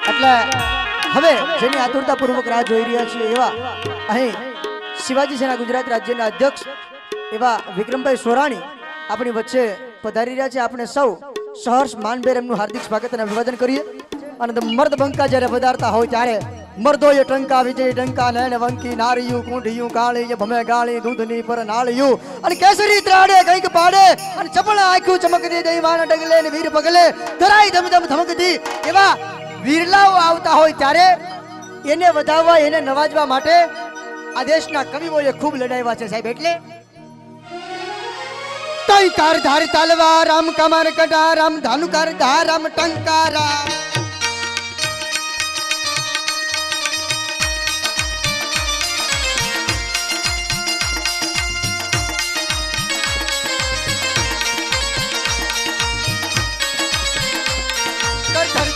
એટલે હવે જેની આતુરતાપૂર્વક રાહ જોઈ રહ્યા છીએ એવા અહીં શિવાજી સેના ગુજરાત રાજ્યના અધ્યક્ષ એવા વિક્રમભાઈ સોરાણી આપણી વચ્ચે પધારી રહ્યા છે। આપણે સૌ સહર્ષ માનભેર એમનું હાર્દિક સ્વાગત અને અભિવાદન કરીએ। અને મર્દ બંકા જ્યારે પધારતા હોય ત્યારે મર્દોએ ટંકા વિજય ટંકા નૈણ વંકી નારીયું કુંઢિયું કાળી ભમે ગાળી દૂધની પર નાળિયું અને કેસરી ત્રાડે કંઈક પાડે અને ચપળા આંખ્યું ચમકતી દઈવાન ડગલે ને વીર પગલે ધરાઈ ધમધમ ધમકતી એવા વીરલાઓ આવતા હોય ત્યારે એને વધાવવા એને નવાજવા માટે આ દેશના કવિઓએ ખૂબ લડાવ્યા છે સાહેબ। એટલે તઈ તાર ધાર તલવાર રામ કમર કટા રામ ધાનુકર ધાર રામ ટંકારા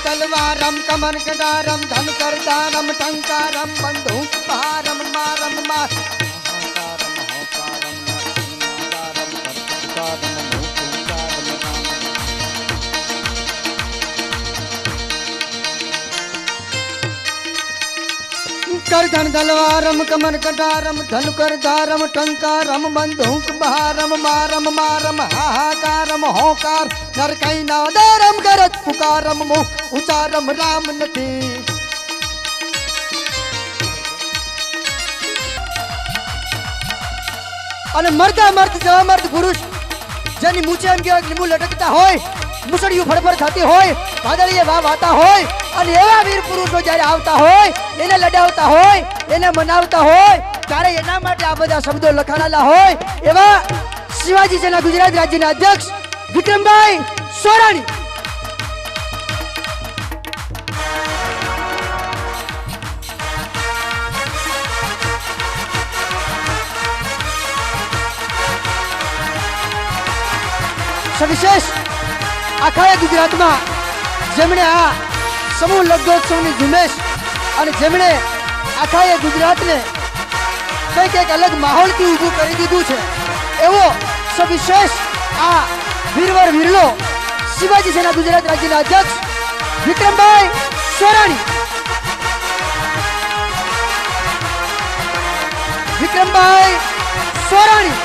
तलवार रम कमर गदा रम धन कर दारम टंकारम बंदूक भारम मारम मार कर धन तलवारम कमर कटारम धन कर दारम टंकारम बंदूक भारम मारम मारम हाहाकारम होकार नर कई नादरम करत पुकारम मुख उचारम राम नथी અને મર્દા મર્દ જવા મર્દ પુરુષ જેની મૂછે એમ કે લીંબુ લટકતા હોય મુસળિયું ફડફડ થતી હોય વાદળીએ વાવ વાતા હોય અને એવા વીર પુરુષો જ્યારે આવતા હોય એને લડાવતા હોય એને મનાવતા હોય ત્યારે એના માટે આ બધા શબ્દો લખાણેલા હોય એવા શિવાજી સેના ગુજરાત રાજ્યના અધ્યક્ષ વિક્રમભાઈ સોરાણી। સવિશેષ આખા ગુજરાતમાં જેમણે આ સમૂહ લગ્નોત્સવની ઝુંબેશ અને જેમણે આખા ગુજરાતને કંઈક એક અલગ માહોલથી ઊભું કરી દીધું છે એવો સવિશેષ આ વીરવર વીરલો શિવાજી સેના ગુજરાત રાજ્યના અધ્યક્ષ વિક્રમભાઈ સોરાણી। વિક્રમભાઈ સોરાણી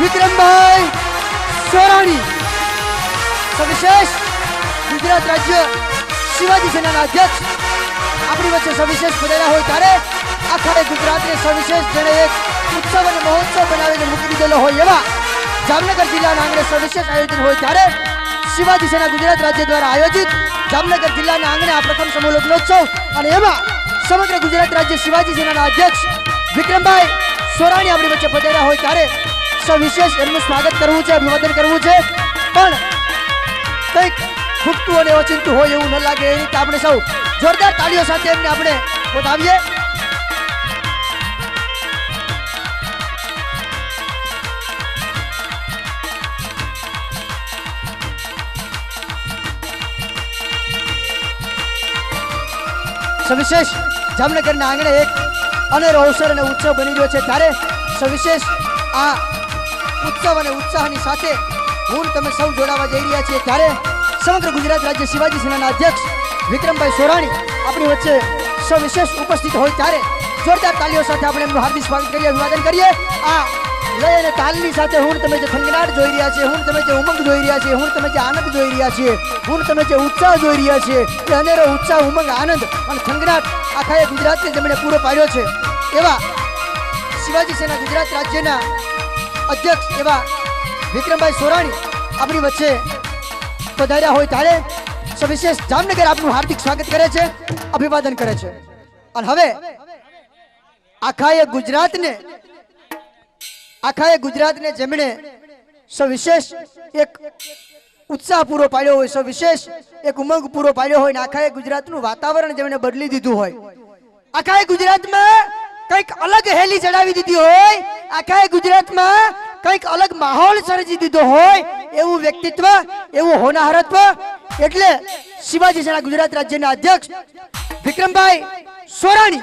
વિક્રમભાઈ સોરાણી સવિશેષ ગુજરાત રાજ્ય શિવાજી સેનાના અધ્યક્ષ આપણી વચ્ચે સવિશેષ પધાર્યા હોય ત્યારે આખા ગુજરાતને સવિશેષ જેણે એક ઉત્સવ અને મહોત્સવ બનાવીને મૂકી દીધેલો હોય એવા જામનગર જિલ્લાના આંગણે સવિશેષ આયોજન હોય ત્યારે શિવાજી સેના ગુજરાત રાજ્ય દ્વારા આયોજિત જામનગર જિલ્લાના આંગણે આ પ્રથમ સમૂહ લગ્નોત્સવ અને એમાં સમગ્ર ગુજરાત રાજ્ય શિવાજી સેનાના અધ્યક્ષ વિક્રમભાઈ સોરાણી આપણી વચ્ચે પધાર્યા હોય ત્યારે સવિશેષ એમનું સ્વાગત કરવું છે અભિવાદન કરવું છે પણ કંઈક ખૂટતું અને ઓચિંતું હોય એવું ન લાગે એ રીતે આપણે સૌ જોરદાર તાળીઓ સાથે એમને આપણે વધાવીએ। સવિશેષ જામનગરના આંગણે એક અનેરો અવસર અને ઉત્સવ બની રહ્યો છે ત્યારે સવિશેષ આ ઉત્સવ અને ઉત્સાહની સાથે હું તમે સૌ જોડાવા જઈ રહ્યા છીએ ત્યારે સમગ્ર ગુજરાત રાજ્ય શિવાજી સેનાના અધ્યક્ષ વિક્રમભાઈ સોરાણી આપણી વચ્ચે સવિશેષ ઉપસ્થિત હોય ત્યારે જોરદાર તાળીઓ સાથે આપણે એમનું હાર્દિક સ્વાગત કરીએ અભિવાદન કરીએ। આ લય અને તાલની સાથે હું તમે જે થનગનાટ જોઈ રહ્યા છે હું તમે જે ઉમંગ જોઈ રહ્યા છે હું તમે જે આનંદ જોઈ રહ્યા છે હું તમે જે ઉત્સાહ જોઈ રહ્યા છે એ અનેરો ઉત્સાહ ઉમંગ આનંદ અને થનગનાટ આખા ગુજરાતને જેમણે પૂરો પાડ્યો છે એવા શિવાજી સેના ગુજરાત રાજ્યના અધ્યક્ષ એવા વિક્રમભાઈ સોરાણી આપણી વચ્ચે પધાર્યા હોય ત્યારે સવિશેષ જામનગર આપનું હાર્દિક સ્વાગત કરે છે અભિવાદન કરે છે। અને હવે આખા ગુજરાતને જેમણે સવિશેષ એક ઉત્સાહ પૂરો પાડ્યો હોય સવિશેષ એક ઉમંગ પૂરો પાડ્યો હોય ને આખા ગુજરાતનું વાતાવરણ જેમણે બદલી દીધું હોય આખા ગુજરાતમાં કંઈક અલગ હેલી ચડાવી દીધી હોય આખા ગુજરાતમાં કંઈક અલગ માહોલ સર્જી દીધો હોય એવું વ્યક્તિત્વ એવું હોનારત્વ એટલે શિવાજી સેના ગુજરાત રાજ્યના અધ્યક્ષ વિક્રમભાઈ સોરાણી।